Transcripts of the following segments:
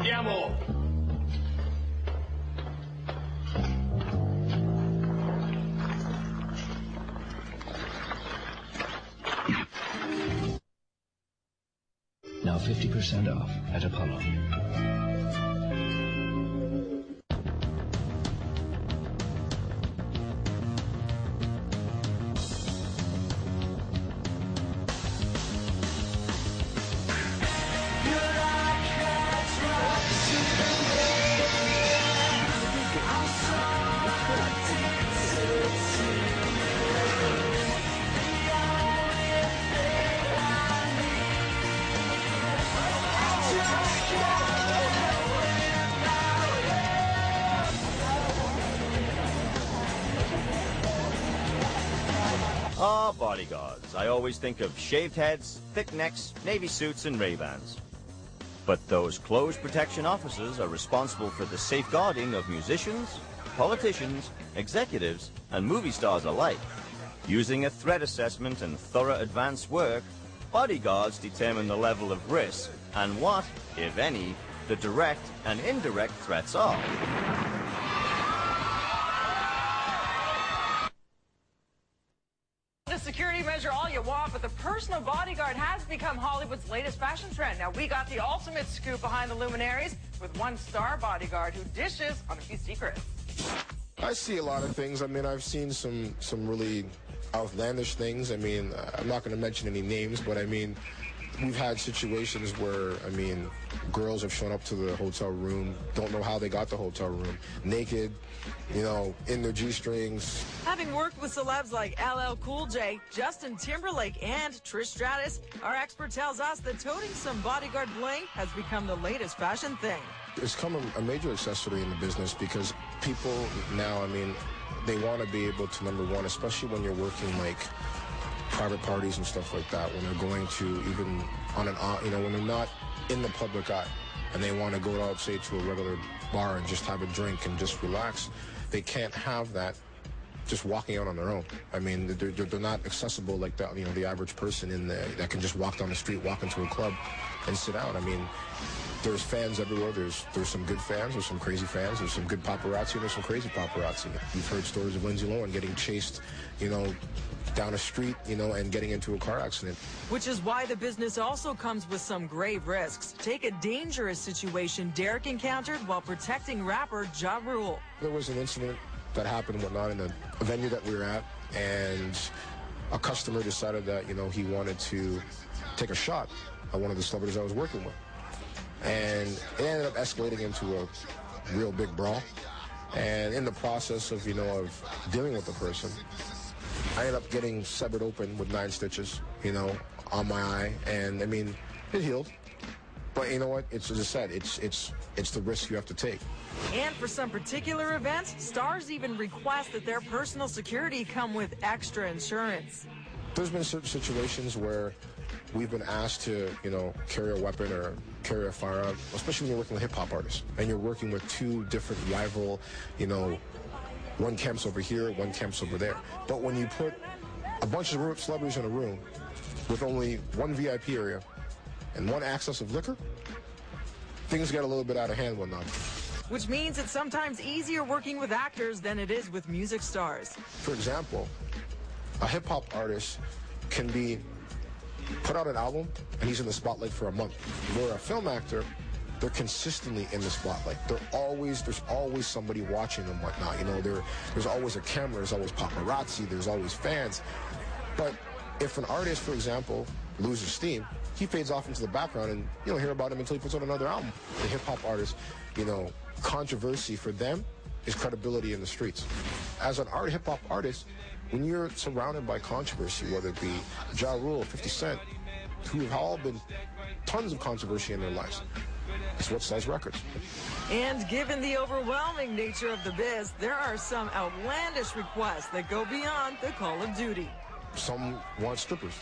Andiamo! Now 50% off at Apollo. Ah, bodyguards. I always think of shaved heads, thick necks, navy suits, and Ray-Bans. But those clothes protection officers are responsible for the safeguarding of musicians, politicians, executives, and movie stars alike. Using a threat assessment and thorough advanced work, bodyguards determine the level of risk and what, if any, the direct and indirect threats are. Security measure all you want, but the personal bodyguard has become Hollywood's latest fashion trend. Now, we got the ultimate scoop behind the luminaries with one star bodyguard who dishes on a few secrets. I see a lot of things. I mean, I've seen some really outlandish things. I mean, I'm not going to mention any names, but I mean, we've had situations where, I mean, girls have shown up to the hotel room, don't know how they got the hotel room, naked, you know, in their G-strings. Having worked with celebs like LL Cool J, Justin Timberlake, and Trish Stratus, our expert tells us that toting some bodyguard bling has become the latest fashion thing. It's become a major accessory in the business because people now, I mean, they want to be able to, number one, especially when you're working like private parties and stuff like that, when they're going to even on an, you know, when they're not in the public eye and they want to go out, say, to a regular bar and just have a drink and just relax, they can't have that just walking out on their own. I mean, they're not accessible like that, you know, the average person in the, that can just walk down the street, walk into a club and sit down. I mean, there's fans everywhere. There's some good fans, there's some crazy fans, there's some good paparazzi, and there's some crazy paparazzi. You've heard stories of Lindsay Lohan getting chased, you know, down a street, you know, and getting into a car accident. Which is why the business also comes with some grave risks. Take a dangerous situation Derek encountered while protecting rapper Ja Rule. There was an incident that happened and whatnot in a venue that we were at, and a customer decided that, you know, he wanted to take a shot at one of the celebrities I was working with. And it ended up escalating into a real big brawl. And in the process of, you know, of dealing with the person, I ended up getting severed open with 9 stitches, you know, on my eye. And I mean, it healed. But you know what? It's, as I said, it's the risk you have to take. And for some particular events, stars even request that their personal security come with extra insurance. There's been certain situations where we've been asked to, you know, carry a weapon or carry a firearm, especially when you're working with hip-hop artists and you're working with 2 different rival, you know, one camp's over here, one camp's over there. But when you put a bunch of celebrities in a room with only one VIP area and one access of liquor, things get a little bit out of hand one night. Which means it's sometimes easier working with actors than it is with music stars. For example, a hip-hop artist can be put out an album and he's in the spotlight for a month. Where a film actor, they're consistently in the spotlight. There's always somebody watching them, whatnot. You know, there's always a camera, there's always paparazzi, there's always fans. But if an artist, for example, loses steam, he fades off into the background and you don't hear about him until he puts out another album. The hip-hop artist, you know, controversy for them is credibility in the streets. As an hip-hop artist, when you're surrounded by controversy, whether it be Ja Rule, 50 Cent, who have all been tons of controversy in their lives, it's what sells records. And given the overwhelming nature of the biz, there are some outlandish requests that go beyond the call of duty. Some want strippers.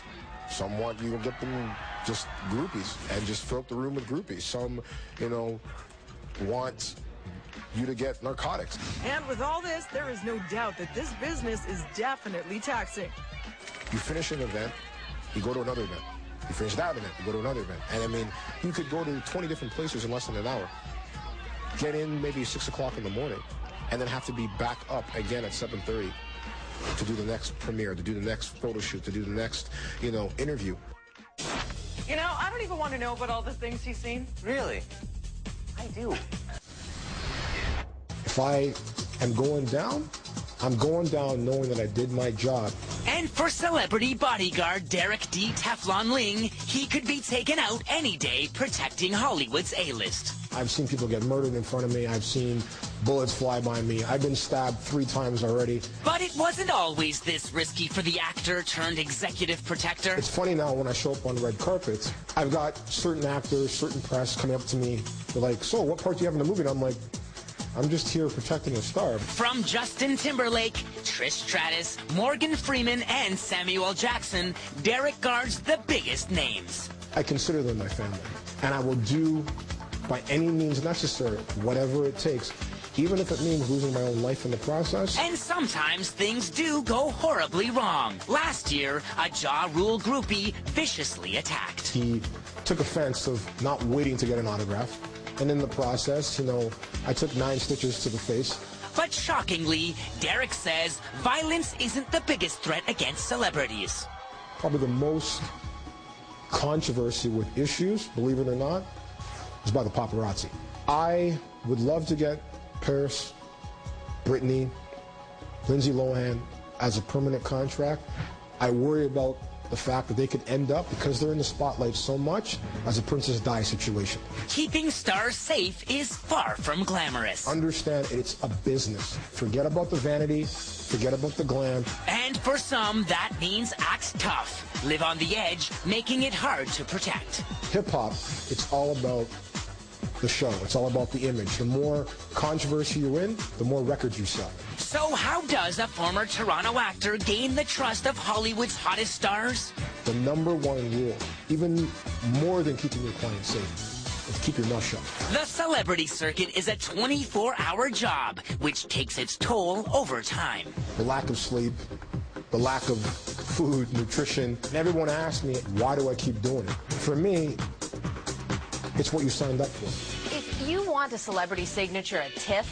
Some want you to get them just groupies and just fill up the room with groupies. Some, you know, want you to get narcotics. And with all this, there is no doubt that this business is definitely taxing. You finish an event, you go to another event. You finish that event, you go to another event. And I mean, you could go to 20 different places in less than an hour. get in maybe 6 o'clock in the morning, and then have to be back up again at 7:30 to do the next premiere, to do the next photo shoot, to do the next, interview. You know, I don't even want to know about all the things he's seen. Really? I do. If I am going down, I'm going down knowing that I did my job. And for celebrity bodyguard Derek D-Teflon Ling, he could be taken out any day protecting Hollywood's A-list. I've seen people get murdered in front of me. I've seen bullets fly by me. I've been stabbed 3 times already. But it wasn't always this risky for the actor turned executive protector. It's funny now when I show up on red carpets, I've got certain actors, certain press coming up to me. They're like, so what part do you have in the movie? And I'm like, I'm just here protecting a star. From Justin Timberlake, Trish Stratus, Morgan Freeman, and Samuel Jackson, Derek guards the biggest names. I consider them my family, and I will do by any means necessary, whatever it takes, even if it means losing my own life in the process. And sometimes things do go horribly wrong. Last year, a Ja Rule groupie viciously attacked. He took offense of not waiting to get an autograph. And in the process, I took 9 stitches to the face. But shockingly, Derek says violence isn't the biggest threat against celebrities. Probably the most controversy with issues, believe it or not, is by the paparazzi. I would love to get Paris, Britney, Lindsay Lohan as a permanent contract. I worry about the fact that they could end up, because they're in the spotlight so much, as a Princess Di situation. Keeping stars safe is far from glamorous. Understand it's a business. Forget about the vanity, forget about the glam. And for some, that means act tough. Live on the edge, making it hard to protect. Hip-hop, it's all about the show. It's all about the image. The more controversy you're in, the more records you sell. So how does a former Toronto actor gain the trust of Hollywood's hottest stars? The #1 rule, even more than keeping your client safe, is keep your mouth shut. The celebrity circuit is a 24-hour job, which takes its toll over time. The lack of sleep, the lack of food, nutrition, and everyone asks me, why do I keep doing it? For me, it's what you signed up for. If you want a celebrity signature at TIFF,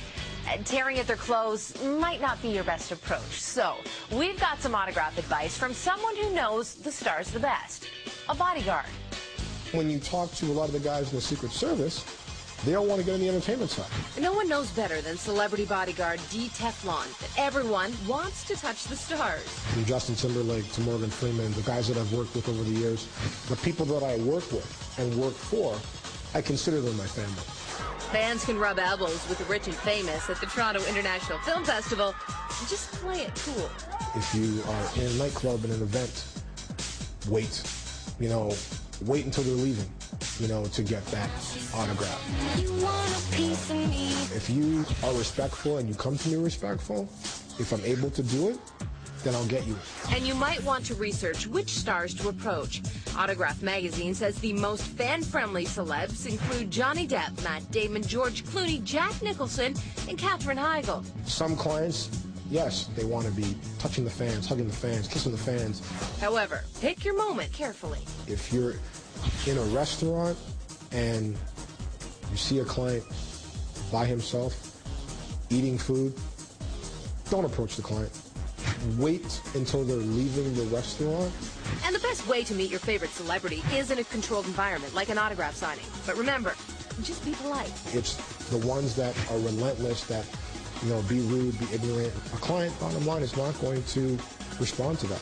tearing at their clothes might not be your best approach. So we've got some autograph advice from someone who knows the stars the best, a bodyguard. When you talk to a lot of the guys in the Secret Service, they all want to get on the entertainment side. No one knows better than celebrity bodyguard D-Teflon that everyone wants to touch the stars. From Justin Timberlake to Morgan Freeman, the guys that I've worked with over the years, the people that I work with and work for, I consider them my family. Fans can rub elbows with the rich and famous at the Toronto International Film Festival. Just play it cool. If you are in a nightclub in an event, wait. Wait until they're leaving, to get that autograph. If you are respectful and you come to me respectful, if I'm able to do it, then I'll get you. And you might want to research which stars to approach. Autograph magazine says the most fan-friendly celebs include Johnny Depp, Matt Damon, George Clooney, Jack Nicholson, and Katherine Heigl. Some clients, yes, they want to be touching the fans, hugging the fans, kissing the fans. However, pick your moment carefully. If you're in a restaurant and you see a client by himself eating food, don't approach the client. Wait until they're leaving the restaurant. And the best way to meet your favorite celebrity is in a controlled environment, like an autograph signing. But remember, just be polite. It's the ones that are relentless, that, be rude, be ignorant. A client, bottom line, is not going to respond to that.